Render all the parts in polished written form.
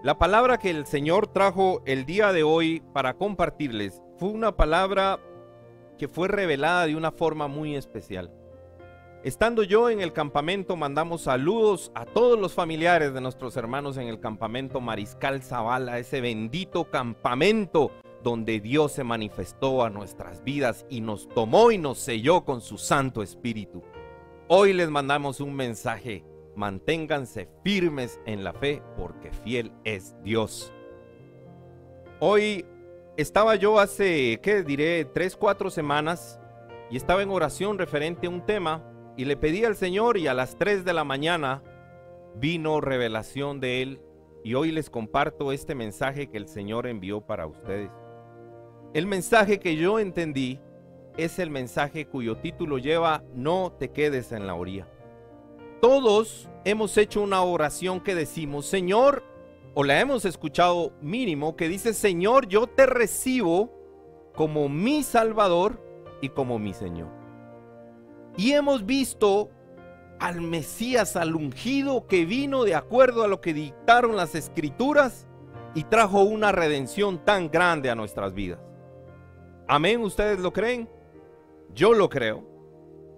La palabra que el Señor trajo el día de hoy para compartirles fue una palabra que fue revelada de una forma muy especial. Estando yo en el campamento, mandamos saludos a todos los familiares de nuestros hermanos en el campamento Mariscal Zavala, ese bendito campamento donde Dios se manifestó a nuestras vidas y nos tomó y nos selló con su Santo Espíritu. Hoy les mandamos un mensaje: manténganse firmes en la fe, porque fiel es Dios. Hoy estaba yo hace, 3-4 semanas, y estaba en oración referente a un tema, y le pedí al Señor, y a las 3 de la mañana vino revelación de Él, y hoy les comparto este mensaje que el Señor envió para ustedes. El mensaje que yo entendí es el mensaje cuyo título lleva: no te quedes en la orilla. Todos hemos hecho una oración que decimos, Señor, o la hemos escuchado mínimo, que dice: Señor, yo te recibo como mi Salvador y como mi Señor. Y hemos visto al Mesías, al ungido, que vino de acuerdo a lo que dictaron las Escrituras y trajo una redención tan grande a nuestras vidas. Amén, ¿ustedes lo creen? Yo lo creo.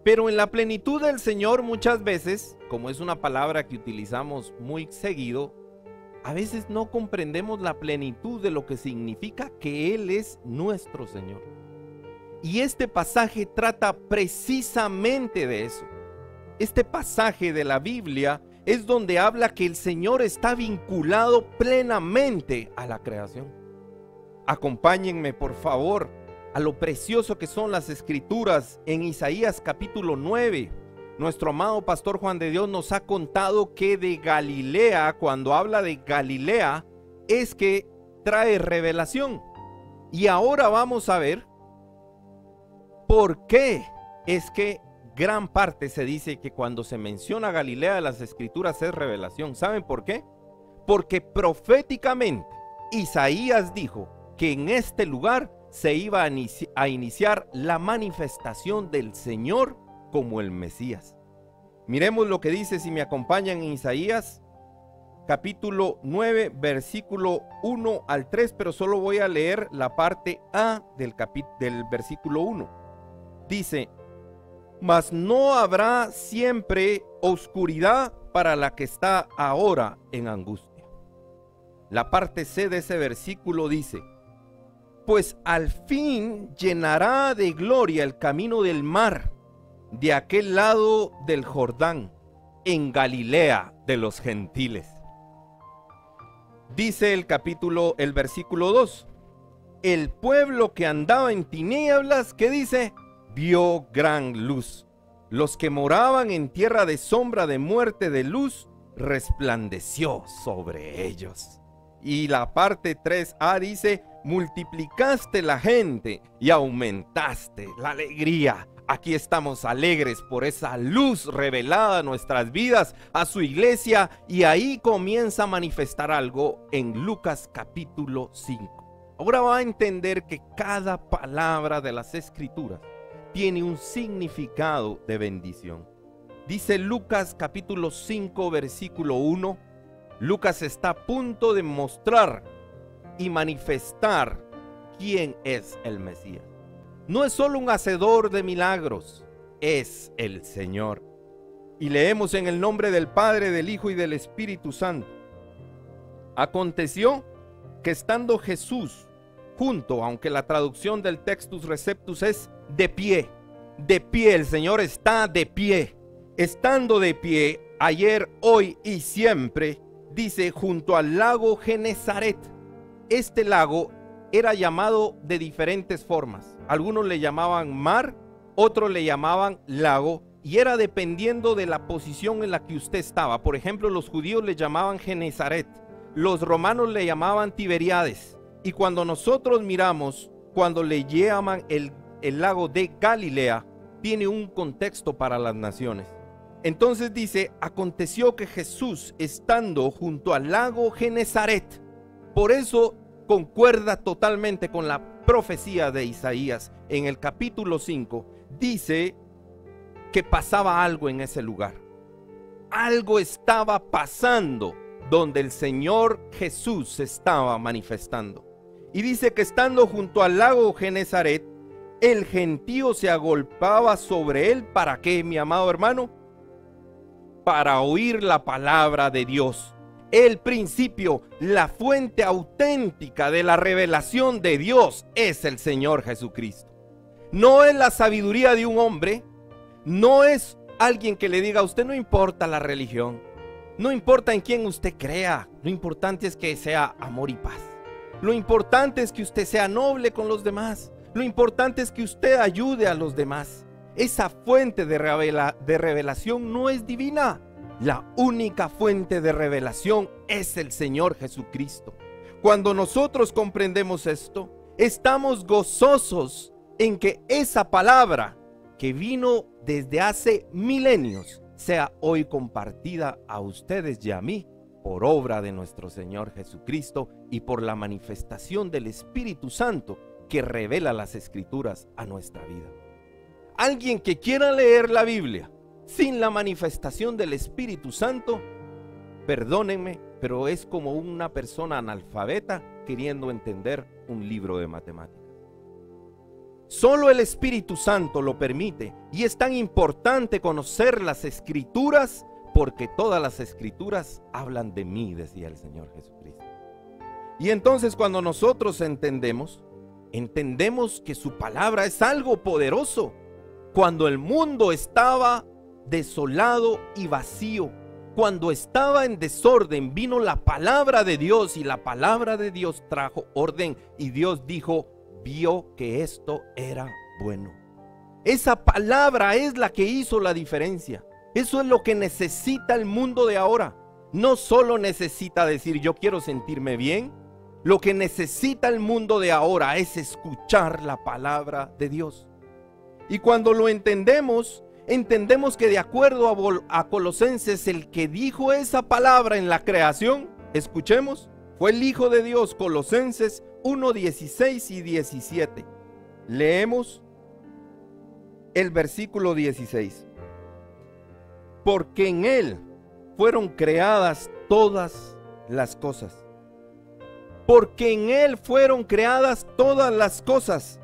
Pero en la plenitud del Señor muchas veces, como es una palabra que utilizamos muy seguido, a veces no comprendemos la plenitud de lo que significa que Él es nuestro Señor. Y este pasaje trata precisamente de eso. Este pasaje de la Biblia es donde habla que el Señor está vinculado plenamente a la creación. Acompáñenme, por favor, a lo precioso que son las Escrituras en Isaías capítulo 9. Nuestro amado pastor Juan de Dios nos ha contado que de Galilea, cuando habla de Galilea, es que trae revelación. Y ahora vamos a ver por qué es que gran parte se dice que cuando se menciona Galilea de las Escrituras es revelación. ¿Saben por qué? Porque proféticamente Isaías dijo que en este lugar se iba a iniciar la manifestación del Señor como el Mesías. Miremos lo que dice, si me acompañan, en Isaías capítulo 9, versículo 1 al 3, pero solo voy a leer la parte A del versículo 1. Dice: mas no habrá siempre oscuridad para la que está ahora en angustia. La parte C de ese versículo dice: pues al fin llenará de gloria el camino del mar, de aquel lado del Jordán, en Galilea de los gentiles. Dice el versículo 2: el pueblo que andaba en tinieblas, ¿qué dice? Vio gran luz. Los que moraban en tierra de sombra de muerte, de luz resplandeció sobre ellos. Y la parte 3A dice: multiplicaste la gente y aumentaste la alegría. Aquí estamos alegres por esa luz revelada a nuestras vidas, a su iglesia, y ahí comienza a manifestar algo en Lucas capítulo 5. Ahora va a entender que cada palabra de las Escrituras tiene un significado de bendición. Dice Lucas capítulo 5, versículo 1. Lucas está a punto de mostrar y manifestar quién es el Mesías. No es solo un hacedor de milagros, es el Señor. Y leemos en el nombre del Padre, del Hijo y del Espíritu Santo. Aconteció que estando Jesús junto, aunque la traducción del Textus Receptus es de pie, el Señor está de pie. Estando de pie, ayer, hoy y siempre, dice, junto al lago Genezaret. Este lago era llamado de diferentes formas. Algunos le llamaban mar, otros le llamaban lago, y era dependiendo de la posición en la que usted estaba. Por ejemplo, los judíos le llamaban Genezaret, los romanos le llamaban Tiberíades, y cuando nosotros miramos, cuando le llaman el lago de Galilea, tiene un contexto para las naciones. Entonces dice: aconteció que Jesús, estando junto al lago Genezaret, por eso concuerda totalmente con la profecía de Isaías en el capítulo 5, dice que pasaba algo en ese lugar. Algo estaba pasando donde el Señor Jesús se estaba manifestando. Y dice que estando junto al lago Genezaret, el gentío se agolpaba sobre él. ¿Para qué, mi amado hermano? Para oír la palabra de Dios. El principio, la fuente auténtica de la revelación de Dios es el Señor Jesucristo. No es la sabiduría de un hombre, no es alguien que le diga: a usted no importa la religión, no importa en quién usted crea, lo importante es que sea amor y paz. Lo importante es que usted sea noble con los demás. Lo importante es que usted ayude a los demás. Esa fuente de revelación no es divina. La única fuente de revelación es el Señor Jesucristo. Cuando nosotros comprendemos esto, estamos gozosos en que esa palabra que vino desde hace milenios sea hoy compartida a ustedes y a mí por obra de nuestro Señor Jesucristo y por la manifestación del Espíritu Santo que revela las Escrituras a nuestra vida. Alguien que quiera leer la Biblia sin la manifestación del Espíritu Santo, perdónenme, pero es como una persona analfabeta queriendo entender un libro de matemáticas. Solo el Espíritu Santo lo permite, y es tan importante conocer las Escrituras porque todas las Escrituras hablan de mí, decía el Señor Jesucristo. Y entonces cuando nosotros entendemos que su palabra es algo poderoso. Cuando el mundo estaba desolado y vacío, cuando estaba en desorden, vino la palabra de Dios, y la palabra de Dios trajo orden, y Dios dijo, vio que esto era bueno. Esa palabra es la que hizo la diferencia. Eso es lo que necesita el mundo de ahora. No solo necesita decir yo quiero sentirme bien. Lo que necesita el mundo de ahora es escuchar la palabra de Dios. Y cuando lo entendemos que de acuerdo a Colosenses, el que dijo esa palabra en la creación, escuchemos, fue el Hijo de Dios. Colosenses 1:16 y 17. Leemos el versículo 16. Porque en Él fueron creadas todas las cosas. Porque en Él fueron creadas todas las cosas,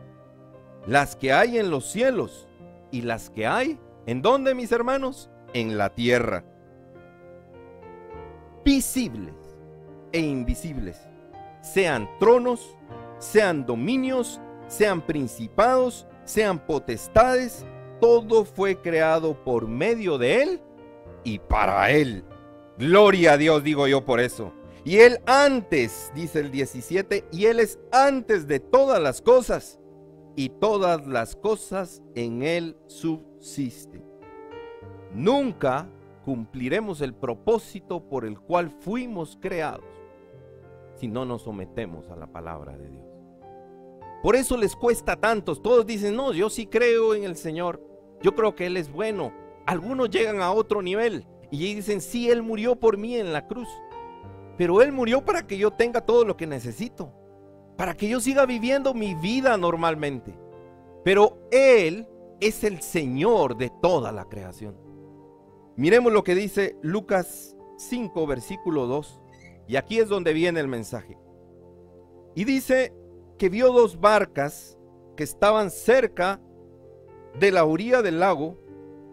las que hay en los cielos y las que hay, ¿en dónde, mis hermanos? En la tierra. Visibles e invisibles, sean tronos, sean dominios, sean principados, sean potestades, todo fue creado por medio de Él y para Él. Gloria a Dios, digo yo por eso. Y Él antes, dice el 17, y Él es antes de todas las cosas, y todas las cosas en Él subsisten. Nunca cumpliremos el propósito por el cual fuimos creados si no nos sometemos a la palabra de Dios. Por eso les cuesta tantos. Todos dicen, no, yo sí creo en el Señor, yo creo que Él es bueno. Algunos llegan a otro nivel y dicen, sí, Él murió por mí en la cruz, pero Él murió para que yo tenga todo lo que necesito, para que yo siga viviendo mi vida normalmente. Pero Él es el Señor de toda la creación. Miremos lo que dice Lucas 5, versículo 2. Y aquí es donde viene el mensaje. Y dice que vio dos barcas que estaban cerca de la orilla del lago,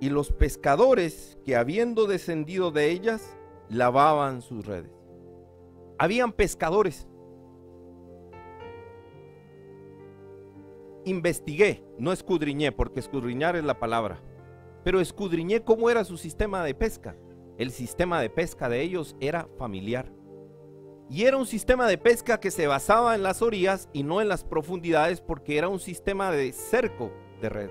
y los pescadores que, habiendo descendido de ellas, lavaban sus redes. Habían pescadores. Investigué, no escudriñé, porque escudriñar es la palabra, pero escudriñé cómo era su sistema de pesca. El sistema de pesca de ellos era familiar. Y era un sistema de pesca que se basaba en las orillas y no en las profundidades, porque era un sistema de cerco de red.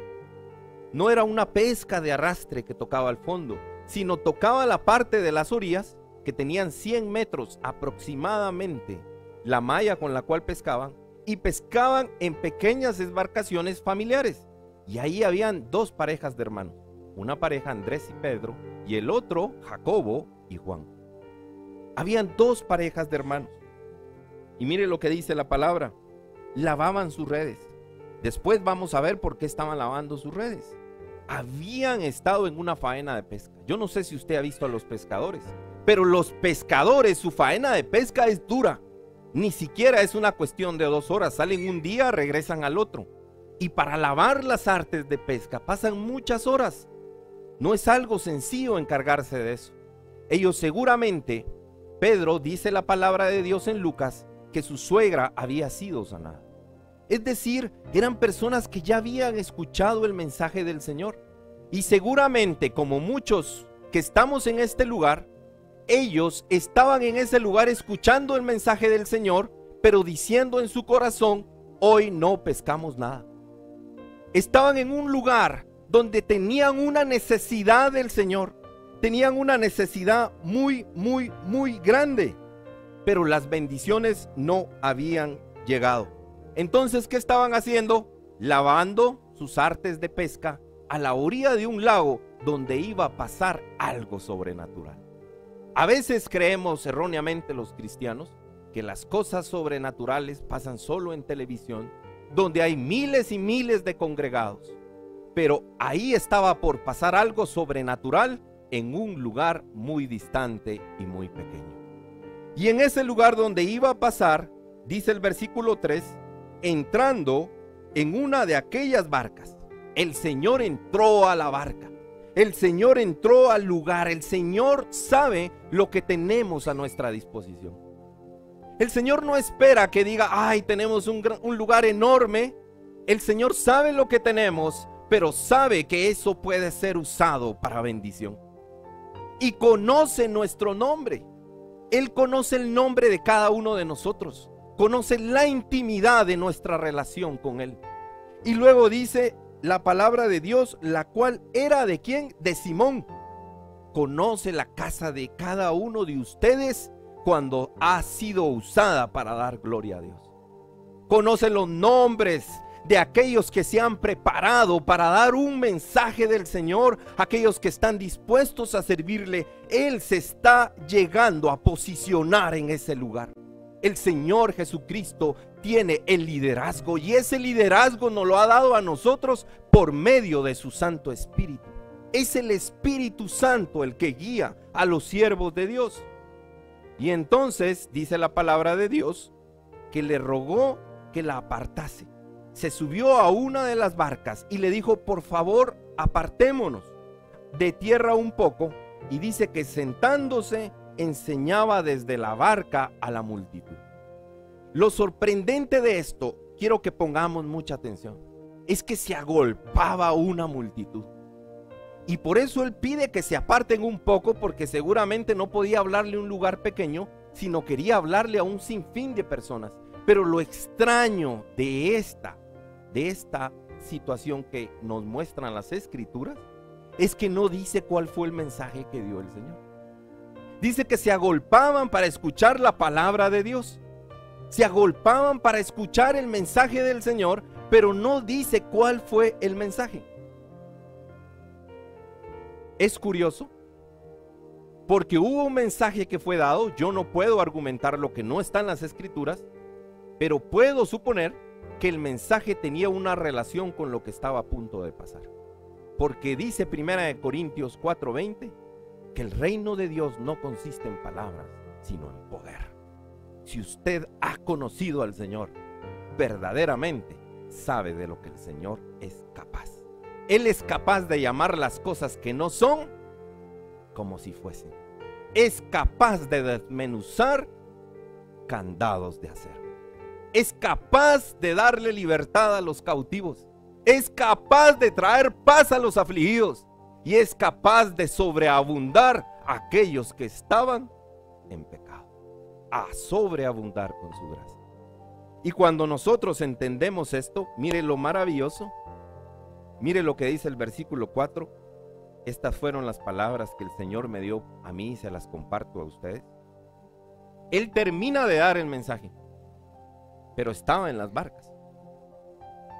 No era una pesca de arrastre que tocaba al fondo, sino tocaba la parte de las orillas que tenían 100 metros aproximadamente la malla con la cual pescaban, y pescaban en pequeñas embarcaciones familiares. Y ahí habían dos parejas de hermanos, una pareja Andrés y Pedro, y el otro Jacobo y Juan. Habían dos parejas de hermanos. Y mire lo que dice la palabra: lavaban sus redes. Después vamos a ver por qué estaban lavando sus redes. Habían estado en una faena de pesca. Yo no sé si usted ha visto a los pescadores, Pero los pescadores, su faena de pesca es dura. Ni siquiera es una cuestión de 2 horas. Salen un día, regresan al otro. Y para lavar las artes de pesca pasan muchas horas. No es algo sencillo encargarse de eso. Ellos seguramente, Pedro dice la palabra de Dios en Lucas, que su suegra había sido sanada. Es decir, eran personas que ya habían escuchado el mensaje del Señor. Y seguramente, como muchos que estamos en este lugar, ellos estaban en ese lugar escuchando el mensaje del Señor, pero diciendo en su corazón, hoy no pescamos nada. Estaban en un lugar donde tenían una necesidad del Señor. Tenían una necesidad muy grande, pero las bendiciones no habían llegado. Entonces, ¿qué estaban haciendo? Lavando sus artes de pesca a la orilla de un lago donde iba a pasar algo sobrenatural. A veces creemos erróneamente los cristianos que las cosas sobrenaturales pasan solo en televisión, donde hay miles y miles de congregados. Pero ahí estaba por pasar algo sobrenatural en un lugar muy distante y muy pequeño. Y en ese lugar donde iba a pasar, dice el versículo 3, entrando en una de aquellas barcas, el Señor entró a la barca. El Señor entró al lugar. El Señor sabe lo que tenemos a nuestra disposición. El Señor no espera que diga, ay, tenemos un lugar enorme. El Señor sabe lo que tenemos, pero sabe que eso puede ser usado para bendición. Y conoce nuestro nombre. Él conoce el nombre de cada uno de nosotros. Conoce la intimidad de nuestra relación con Él. Y luego dice la palabra de Dios, la cual era ¿de quién? De Simón. Conoce la casa de cada uno de ustedes cuando ha sido usada para dar gloria a Dios. Conoce los nombres de aquellos que se han preparado para dar un mensaje del Señor, aquellos que están dispuestos a servirle. Él se está llegando a posicionar en ese lugar. El Señor Jesucristo tiene el liderazgo y ese liderazgo nos lo ha dado a nosotros por medio de su Santo Espíritu. Es el Espíritu Santo el que guía a los siervos de Dios. Y entonces dice la palabra de Dios que le rogó que la apartase. Se subió a una de las barcas y le dijo, por favor, apartémonos de tierra un poco. Y dice que sentándose enseñaba desde la barca a la multitud. Lo sorprendente de esto, quiero que pongamos mucha atención, es que se agolpaba una multitud. Y por eso él pide que se aparten un poco, porque seguramente no podía hablarle a un lugar pequeño, sino quería hablarle a un sinfín de personas. Pero lo extraño de esta situación que nos muestran las Escrituras es que no dice cuál fue el mensaje que dio el Señor. Dice que se agolpaban para escuchar la palabra de Dios. Se agolpaban para escuchar el mensaje del Señor, pero no dice cuál fue el mensaje. Es curioso, porque hubo un mensaje que fue dado. Yo no puedo argumentar lo que no está en las Escrituras, pero puedo suponer que el mensaje tenía una relación con lo que estaba a punto de pasar. Porque dice 1 Corintios 4:20 que el reino de Dios no consiste en palabras, sino en poder. Si usted ha conocido al Señor, verdaderamente sabe de lo que el Señor es capaz. Él es capaz de llamar las cosas que no son como si fuesen. Es capaz de desmenuzar candados de acero. Es capaz de darle libertad a los cautivos. Es capaz de traer paz a los afligidos. Y es capaz de sobreabundar a aquellos que estaban en pecado. A sobreabundar con su gracia. Y cuando nosotros entendemos esto, mire lo maravilloso. Mire lo que dice el versículo 4. Estas fueron las palabras que el Señor me dio a mí y se las comparto a ustedes. Él termina de dar el mensaje, pero estaba en las barcas.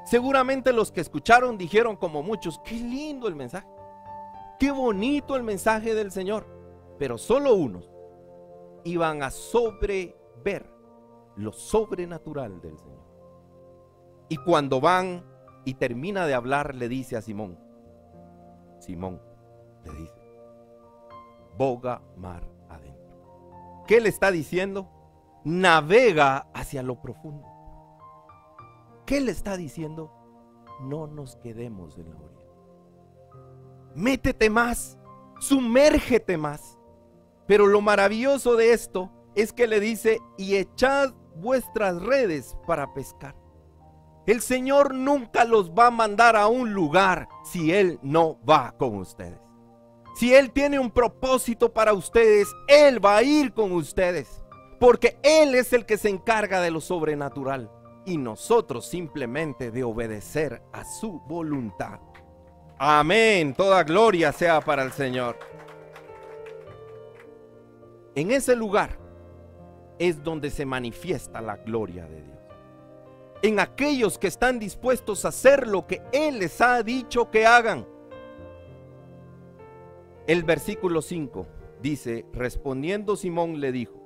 Seguramente los que escucharon dijeron como muchos, qué lindo el mensaje, qué bonito el mensaje del Señor. Pero solo unos iban a sobrever lo sobrenatural del Señor. Y cuando van y termina de hablar, le dice a Simón, Simón, le dice, boga mar adentro. ¿qué le está diciendo? Navega hacia lo profundo. ¿Qué le está diciendo? No nos quedemos en la orilla. Métete más, sumérgete más. Pero lo maravilloso de esto es que le dice, y echad vuestras redes para pescar. El Señor nunca los va a mandar a un lugar si Él no va con ustedes. Si Él tiene un propósito para ustedes, Él va a ir con ustedes. Porque Él es el que se encarga de lo sobrenatural. Y nosotros simplemente de obedecer a su voluntad. Amén. Toda gloria sea para el Señor. En ese lugar es donde se manifiesta la gloria de Dios. En aquellos que están dispuestos a hacer lo que Él les ha dicho que hagan. El versículo 5 dice, respondiendo Simón le dijo,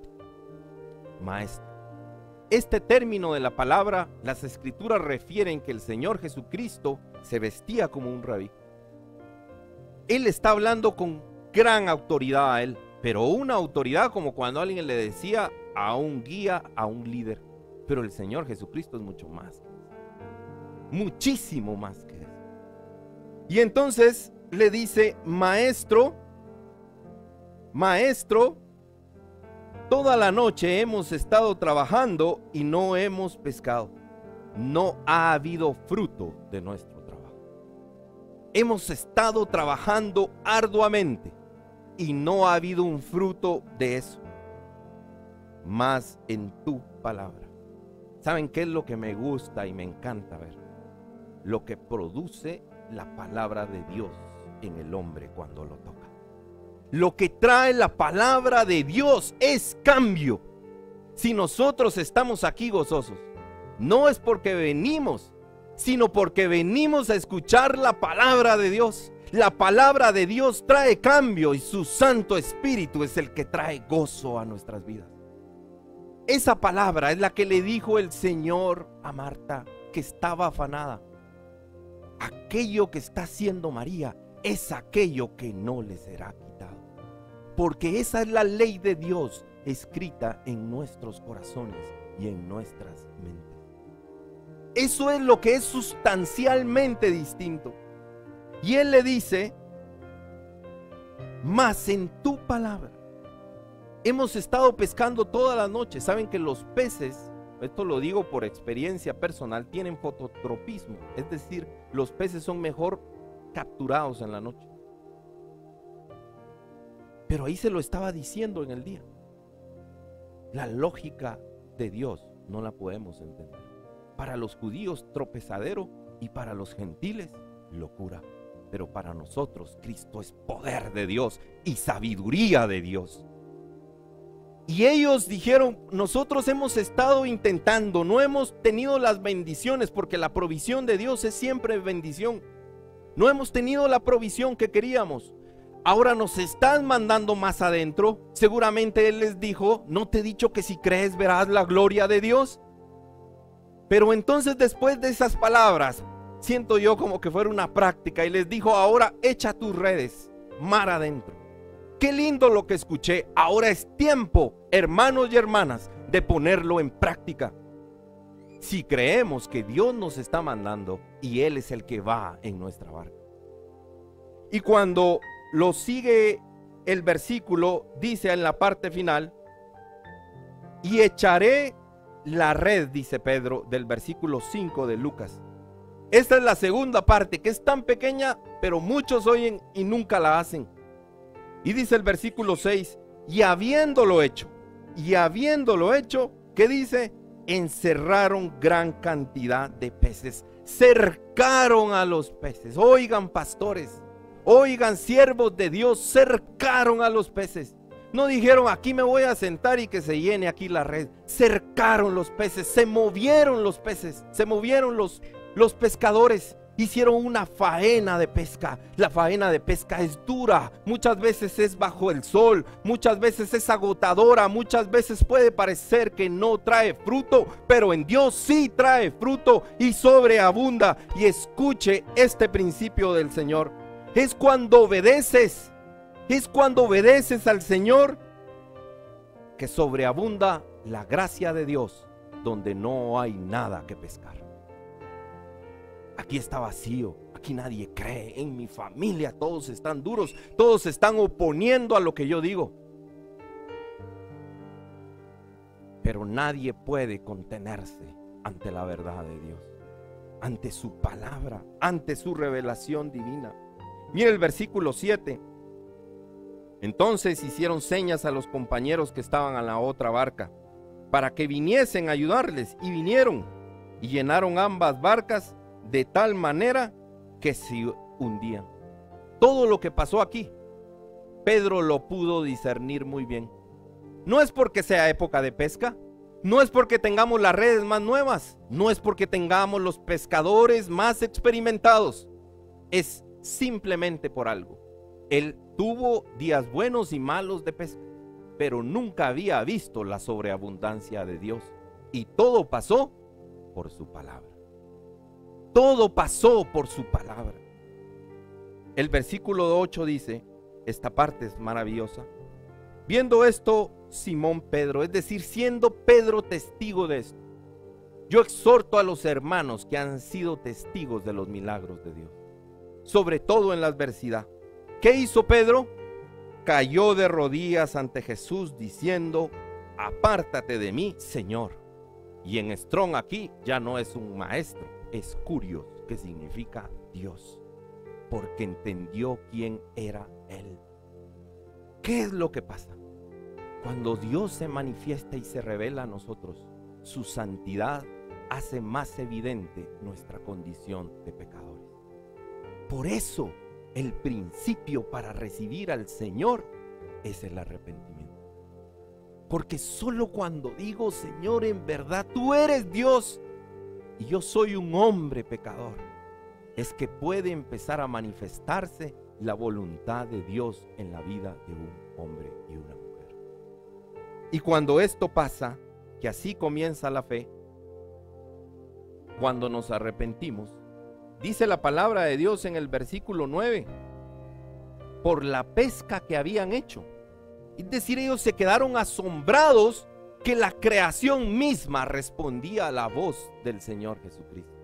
Maestro, este término de la palabra, las escrituras refieren que el Señor Jesucristo se vestía como un rabí. Él está hablando con gran autoridad a él, pero una autoridad como cuando alguien le decía a un guía, a un líder. Pero el Señor Jesucristo es mucho más, muchísimo más que eso. Y entonces le dice, maestro, toda la noche hemos estado trabajando y no hemos pescado. No ha habido fruto de nuestro trabajo. Hemos estado trabajando arduamente y no ha habido un fruto de eso. Mas en tu palabra. ¿Saben qué es lo que me gusta y me encanta ver? Lo que produce la palabra de Dios en el hombre cuando lo toca. Lo que trae la palabra de Dios es cambio. Si nosotros estamos aquí gozosos, no es porque venimos, sino porque venimos a escuchar la palabra de Dios. La palabra de Dios trae cambio y su Santo Espíritu es el que trae gozo a nuestras vidas. Esa palabra es la que le dijo el Señor a Marta, que estaba afanada. Aquello que está haciendo María es aquello que no le será quitado. Porque esa es la ley de Dios escrita en nuestros corazones y en nuestras mentes. Eso es lo que es sustancialmente distinto. Y Él le dice, mas en tu palabra. Hemos estado pescando toda la noche. Saben que los peces, esto lo digo por experiencia personal, tienen fototropismo. Es decir, los peces son mejor capturados en la noche. Pero ahí se lo estaba diciendo en el día. La lógica de Dios no la podemos entender. Para los judíos tropezadero y para los gentiles locura. Pero para nosotros Cristo es poder de Dios y sabiduría de Dios. Y ellos dijeron, nosotros hemos estado intentando, no hemos tenido las bendiciones, porque la provisión de Dios es siempre bendición. No hemos tenido la provisión que queríamos. Ahora nos están mandando más adentro. Seguramente Él les dijo, ¿no te he dicho que si crees verás la gloria de Dios? Pero entonces después de esas palabras, siento yo como que fuera una práctica, y les dijo, ahora echa tus redes mar adentro. Qué lindo lo que escuché. Ahora es tiempo, hermanos y hermanas, de ponerlo en práctica. Si creemos que Dios nos está mandando y Él es el que va en nuestra barca. Y cuando lo sigue el versículo, dice en la parte final, y echaré la red, dice Pedro, del versículo 5 de Lucas. Esta es la segunda parte, que es tan pequeña, pero muchos oyen y nunca la hacen. Y dice el versículo 6, y habiéndolo hecho, ¿qué dice? Encerraron gran cantidad de peces, cercaron a los peces. Oigan, pastores, oigan, siervos de Dios, cercaron a los peces. No dijeron, aquí me voy a sentar y que se llene aquí la red. Cercaron los peces, se movieron los peces, se movieron los pescadores. Hicieron una faena de pesca. La faena de pesca es dura, muchas veces es bajo el sol, muchas veces es agotadora, muchas veces puede parecer que no trae fruto, pero en Dios sí trae fruto y sobreabunda. Y escuche este principio del Señor. Es cuando obedeces al Señor que sobreabunda la gracia de Dios donde no hay nada que pescar. Aquí está vacío, aquí nadie cree, en mi familia todos están duros, todos se están oponiendo a lo que yo digo. Pero nadie puede contenerse ante la verdad de Dios, ante su palabra, ante su revelación divina. Mire el versículo 7. Entonces hicieron señas a los compañeros que estaban en la otra barca para que viniesen a ayudarles, y vinieron y llenaron ambas barcas de tal manera que se hundían. Todo lo que pasó aquí, Pedro lo pudo discernir muy bien. No es porque sea época de pesca, no es porque tengamos las redes más nuevas, no es porque tengamos los pescadores más experimentados, es simplemente por algo. Él tuvo días buenos y malos de pesca, pero nunca había visto la sobreabundancia de Dios, y todo pasó por su palabra. Todo pasó por su palabra. El versículo 8 dice, esta parte es maravillosa. Viendo esto, Simón Pedro, es decir, siendo Pedro testigo de esto, yo exhorto a los hermanos que han sido testigos de los milagros de Dios, sobre todo en la adversidad. ¿Qué hizo Pedro? Cayó de rodillas ante Jesús diciendo, apártate de mí, Señor. Y en Strong aquí ya no es un maestro, es Curios, que significa Dios, porque entendió quién era Él. ¿Qué es lo que pasa? Cuando Dios se manifiesta y se revela a nosotros, su santidad hace más evidente nuestra condición de pecadores. Por eso, el principio para recibir al Señor es el arrepentimiento. Porque solo cuando digo, Señor, en verdad tú eres Dios y yo soy un hombre pecador, es que puede empezar a manifestarse la voluntad de Dios en la vida de un hombre y una mujer. Y cuando esto pasa, que así comienza la fe, cuando nos arrepentimos, dice la palabra de Dios en el versículo 9, por la pesca que habían hecho. Es decir, ellos se quedaron asombrados que la creación misma respondía a la voz del Señor Jesucristo.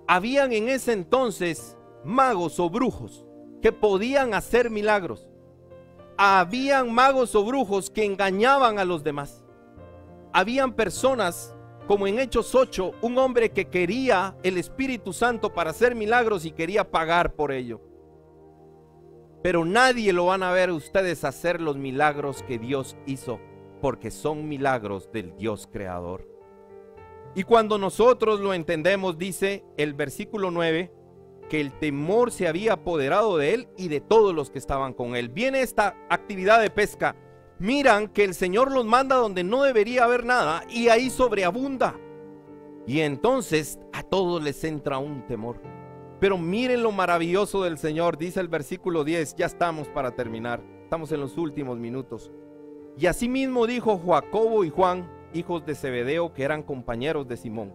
Habían en ese entonces magos o brujos que podían hacer milagros. Habían magos o brujos que engañaban a los demás. Habían personas, como en Hechos 8, un hombre que quería el Espíritu Santo para hacer milagros y quería pagar por ello. Pero nadie lo van a ver ustedes hacer los milagros que Dios hizo, porque son milagros del Dios creador. Y cuando nosotros lo entendemos, dice el versículo 9, que el temor se había apoderado de él y de todos los que estaban con él. Viene esta actividad de pesca. Miran que el Señor los manda donde no debería haber nada y ahí sobreabunda. Y entonces a todos les entra un temor. Pero miren lo maravilloso del Señor, dice el versículo 10, ya estamos para terminar, estamos en los últimos minutos. Y asimismo dijo Jacobo y Juan, hijos de Zebedeo, que eran compañeros de Simón.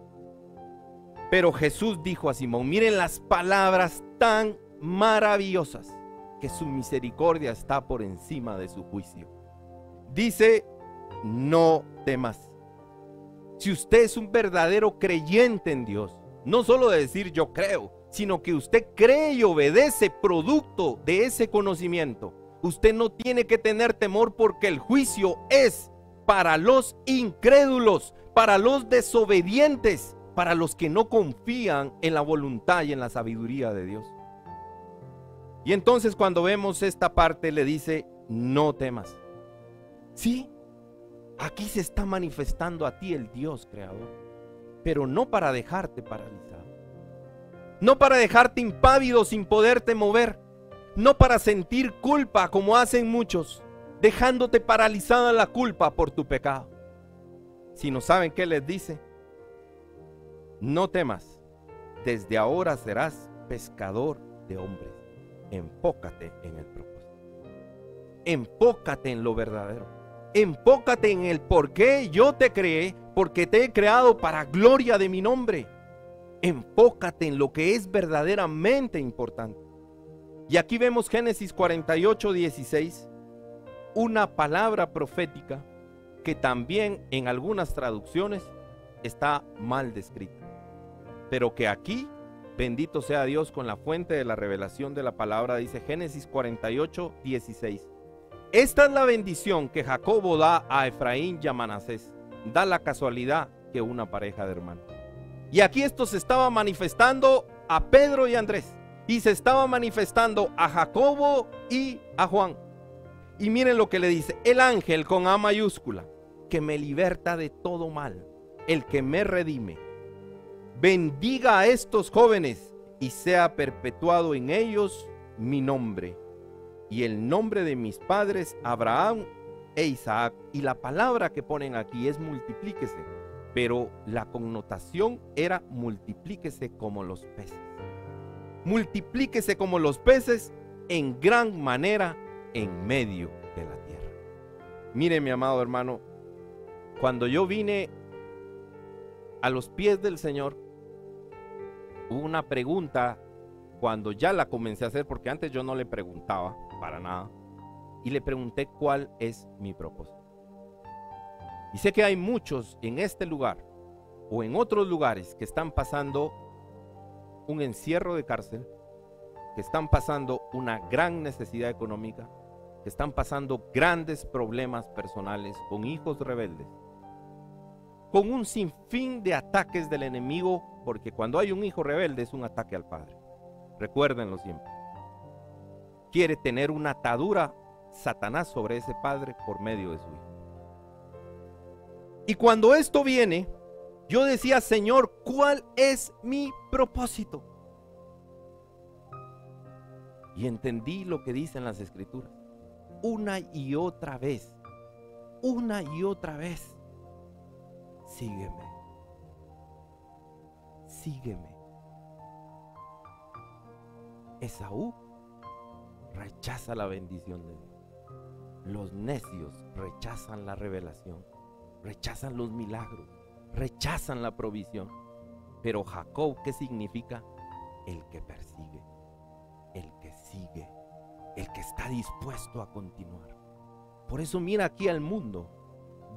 Pero Jesús dijo a Simón, miren las palabras tan maravillosas, que su misericordia está por encima de su juicio. Dice, no temas. Si usted es un verdadero creyente en Dios, no solo de decir yo creo, sino que usted cree y obedece producto de ese conocimiento, usted no tiene que tener temor, porque el juicio es para los incrédulos, para los desobedientes, para los que no confían en la voluntad y en la sabiduría de Dios. Y entonces cuando vemos esta parte le dice, no temas. Sí, aquí se está manifestando a ti el Dios creador, pero no para dejarte paralizado, no para dejarte impávido sin poderte mover, no para sentir culpa como hacen muchos, dejándote paralizada la culpa por tu pecado. Sino, ¿saben qué les dice? No temas, desde ahora serás pescador de hombres. Enfócate en el propósito. Enfócate en lo verdadero. Enfócate en el por qué yo te creé, porque te he creado para gloria de mi nombre. Enfócate en lo que es verdaderamente importante. Y aquí vemos Génesis 48, 16. una palabra profética que también en algunas traducciones está mal descrita, pero que aquí, bendito sea Dios, con la fuente de la revelación de la palabra, dice Génesis 48, 16. Esta es la bendición que Jacobo da a Efraín y a Manasés. Da la casualidad que una pareja de hermanos. Y aquí esto se estaba manifestando a Pedro y Andrés, y se estaba manifestando a Jacobo y a Juan. Y miren lo que le dice: el ángel con A mayúscula, que me liberta de todo mal, el que me redime, bendiga a estos jóvenes y sea perpetuado en ellos mi nombre y el nombre de mis padres Abraham e Isaac. Y la palabra que ponen aquí es multiplíquese, pero la connotación era multiplíquese como los peces. Multiplíquese como los peces en gran manera en medio de la tierra. Mire, mi amado hermano, cuando yo vine a los pies del Señor, hubo una pregunta cuando ya la comencé a hacer, porque antes yo no le preguntaba para nada, y le pregunté cuál es mi propósito. Y sé que hay muchos en este lugar o en otros lugares que están pasando un encierro de cárcel, que están pasando una gran necesidad económica, que están pasando grandes problemas personales con hijos rebeldes, con un sinfín de ataques del enemigo, porque cuando hay un hijo rebelde es un ataque al padre. Recuérdenlo siempre. Quiere tener una atadura Satanás sobre ese padre por medio de su hijo. Y cuando esto viene, yo decía: Señor, ¿cuál es mi propósito? Y entendí lo que dicen las escrituras. Una y otra vez, sígueme, sígueme. Esaú rechaza la bendición de Dios. Los necios rechazan la revelación, rechazan los milagros, rechazan la provisión. Pero Jacob, ¿qué significa? El que persigue, el que sigue, el que está dispuesto a continuar. Por eso mira aquí al mundo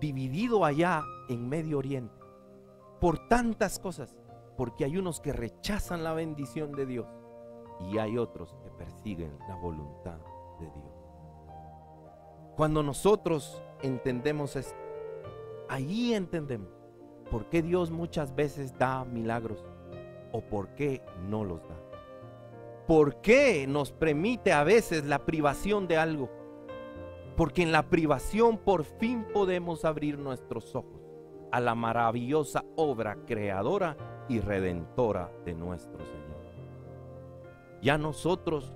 dividido allá en Medio Oriente por tantas cosas, porque hay unos que rechazan la bendición de Dios y hay otros que persiguen la voluntad de Dios. Cuando nosotros entendemos esto, ahí entendemos por qué Dios muchas veces da milagros o por qué no los da. ¿Por qué nos permite a veces la privación de algo? Porque en la privación por fin podemos abrir nuestros ojos a la maravillosa obra creadora y redentora de nuestro Señor. Ya nosotros,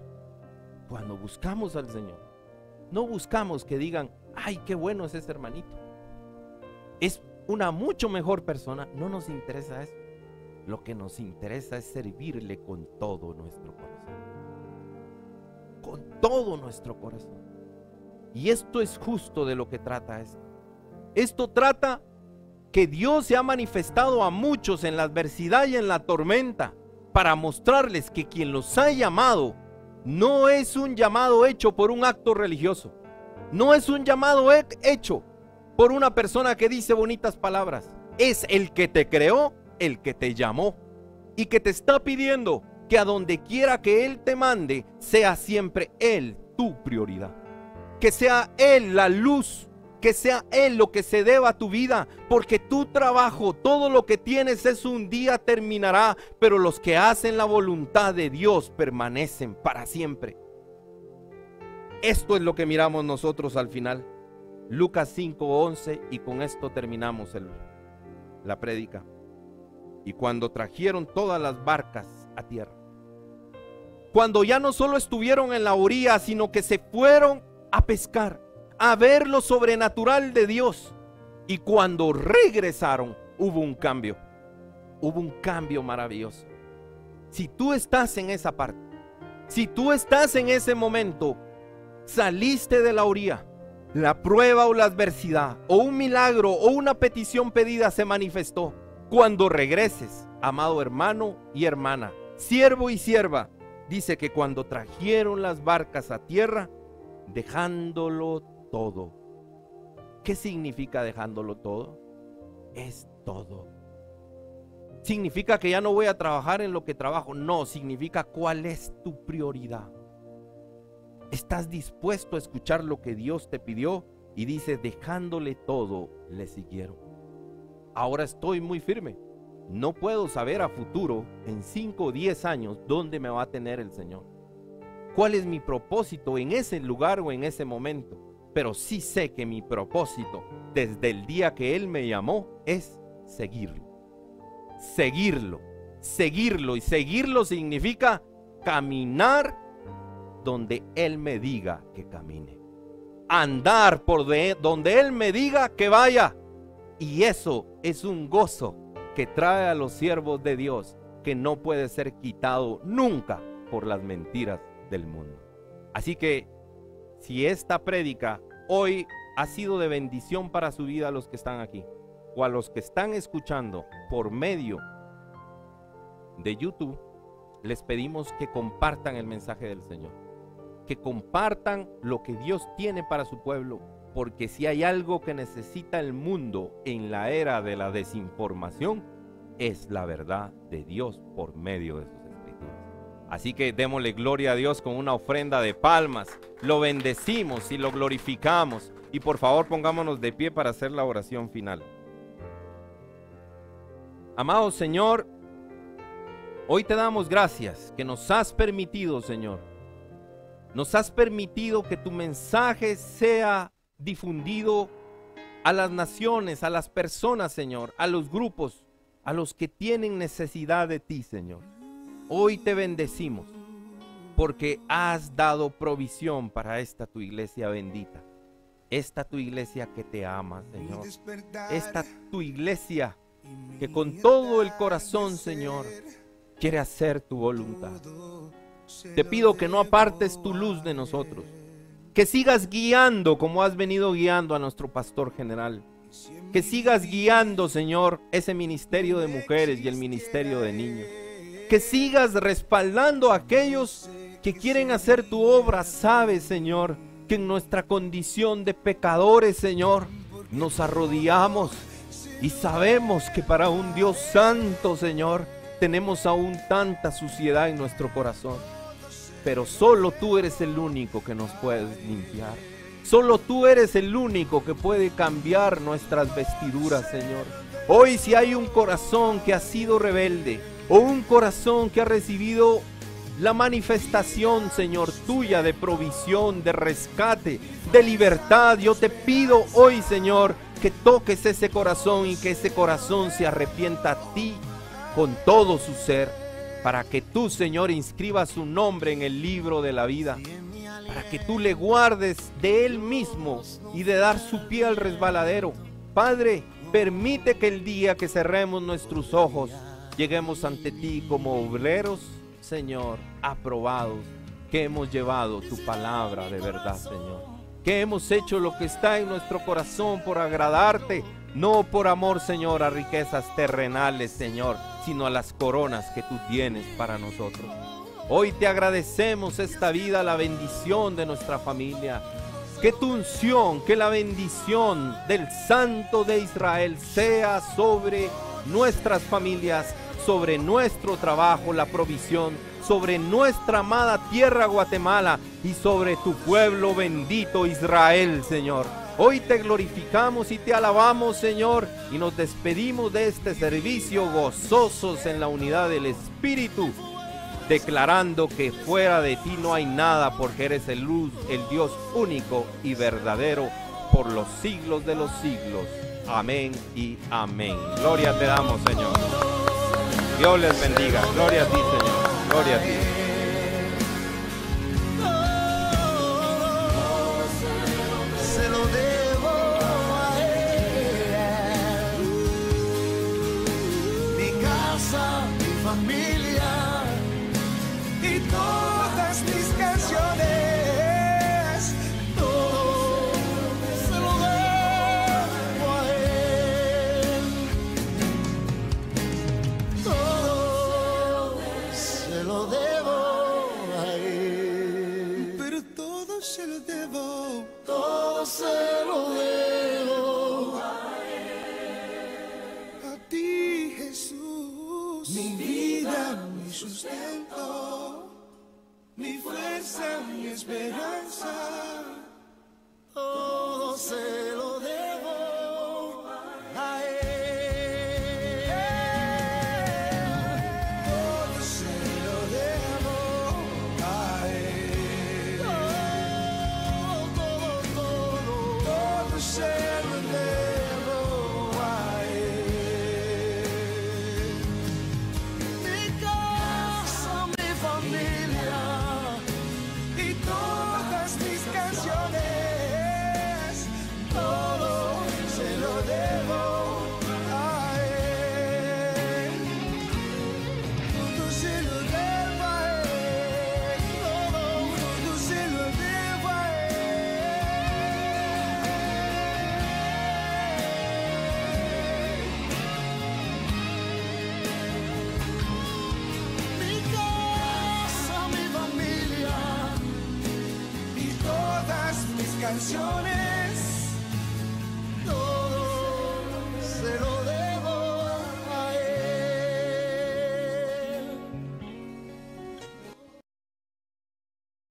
cuando buscamos al Señor, no buscamos que digan: ay, qué bueno es ese hermanito, es una mucho mejor persona. No nos interesa eso. Lo que nos interesa es servirle con todo nuestro corazón. Con todo nuestro corazón. Y esto es justo de lo que trata esto. Esto trata que Dios se ha manifestado a muchos en la adversidad y en la tormenta para mostrarles que quien los ha llamado no es un llamado hecho por un acto religioso. No es un llamado hecho por una persona que dice bonitas palabras. Es el que te creó, el que te llamó y que te está pidiendo que a donde quiera que Él te mande, sea siempre Él tu prioridad. Que sea Él la luz, que sea Él lo que se deba a tu vida, porque tu trabajo, todo lo que tienes es un día terminará, pero los que hacen la voluntad de Dios permanecen para siempre. Esto es lo que miramos nosotros al final. Lucas 5:11, y con esto terminamos la prédica. Y cuando trajeron todas las barcas a tierra, cuando ya no solo estuvieron en la orilla, sino que se fueron a pescar, a ver lo sobrenatural de Dios, y cuando regresaron hubo un cambio maravilloso. Si tú estás en esa parte, si tú estás en ese momento, saliste de la orilla, la prueba o la adversidad o un milagro o una petición pedida se manifestó. Cuando regreses, amado hermano y hermana, siervo y sierva, dice que cuando trajeron las barcas a tierra, dejándolo todo. ¿Qué significa dejándolo todo? Es todo. ¿Significa que ya no voy a trabajar en lo que trabajo? No, significa cuál es tu prioridad. ¿Estás dispuesto a escuchar lo que Dios te pidió? Y dice, dejándole todo, le siguieron. Ahora estoy muy firme. No puedo saber a futuro, en 5 o 10 años, dónde me va a tener el Señor. ¿Cuál es mi propósito en ese lugar o en ese momento? Pero sí sé que mi propósito, desde el día que Él me llamó, es seguirlo. Seguirlo, seguirlo. Y seguirlo significa caminar donde Él me diga que camine. Andar por donde Él me diga que vaya. Y eso es un gozo que trae a los siervos de Dios, que no puede ser quitado nunca por las mentiras del mundo. Así que si esta prédica hoy ha sido de bendición para su vida, a los que están aquí o a los que están escuchando por medio de YouTube, les pedimos que compartan el mensaje del Señor, que compartan lo que Dios tiene para su pueblo, porque si hay algo que necesita el mundo en la era de la desinformación, es la verdad de Dios por medio de sus escrituras. Así que démosle gloria a Dios con una ofrenda de palmas, lo bendecimos y lo glorificamos, y por favor pongámonos de pie para hacer la oración final. Amado Señor, hoy te damos gracias que nos has permitido, Señor, nos has permitido que tu mensaje sea difundido a las naciones, a las personas, Señor, a los grupos, a los que tienen necesidad de ti, Señor. Hoy te bendecimos porque has dado provisión para esta tu iglesia bendita, esta tu iglesia que te ama, Señor, esta tu iglesia que con todo el corazón, Señor, quiere hacer tu voluntad. Te pido que no apartes tu luz de nosotros, que sigas guiando como has venido guiando a nuestro pastor general, que sigas guiando, Señor, ese ministerio de mujeres y el ministerio de niños, que sigas respaldando a aquellos que quieren hacer tu obra. Sabes, Señor, que en nuestra condición de pecadores, Señor, nos arrodillamos y sabemos que para un Dios santo, Señor, tenemos aún tanta suciedad en nuestro corazón. Pero solo tú eres el único que nos puedes limpiar. Solo tú eres el único que puede cambiar nuestras vestiduras, Señor. Hoy, si hay un corazón que ha sido rebelde o un corazón que ha recibido la manifestación, Señor, tuya de provisión, de rescate, de libertad, yo te pido hoy, Señor, que toques ese corazón y que ese corazón se arrepienta a ti con todo su ser, para que tú, Señor, inscribas su nombre en el libro de la vida, para que tú le guardes de él mismo y de dar su pie al resbaladero. Padre, permite que el día que cerremos nuestros ojos, lleguemos ante ti como obreros, Señor, aprobados, que hemos llevado tu palabra de verdad, Señor, que hemos hecho lo que está en nuestro corazón por agradarte, no por amor, Señor, a riquezas terrenales, Señor, sino a las coronas que tú tienes para nosotros. Hoy te agradecemos esta vida, la bendición de nuestra familia. Que tu unción, que la bendición del Santo de Israel sea sobre nuestras familias, sobre nuestro trabajo, la provisión, sobre nuestra amada tierra Guatemala y sobre tu pueblo bendito Israel, Señor. Hoy te glorificamos y te alabamos, Señor, y nos despedimos de este servicio gozosos en la unidad del Espíritu, declarando que fuera de ti no hay nada, porque eres el luz, el Dios único y verdadero por los siglos de los siglos. Amén y amén. Gloria te damos, Señor. Dios les bendiga. Gloria a ti, Señor. Gloria a ti. Familia y todas mis canciones, todo se lo debo a él, todo se lo debo a él, pero todo se lo debo, todo se mi vida, mi sustento, mi fuerza, mi esperanza, todo se lo debo a Él. Todo se lo debo a Él. Todo se lo debo a Él. Mi casa, mi familia y todas mis canciones, todo se lo debo a Él. Todo se lo debo a Él. Todo se lo debo a Mi casa, mi familia y todas mis canciones.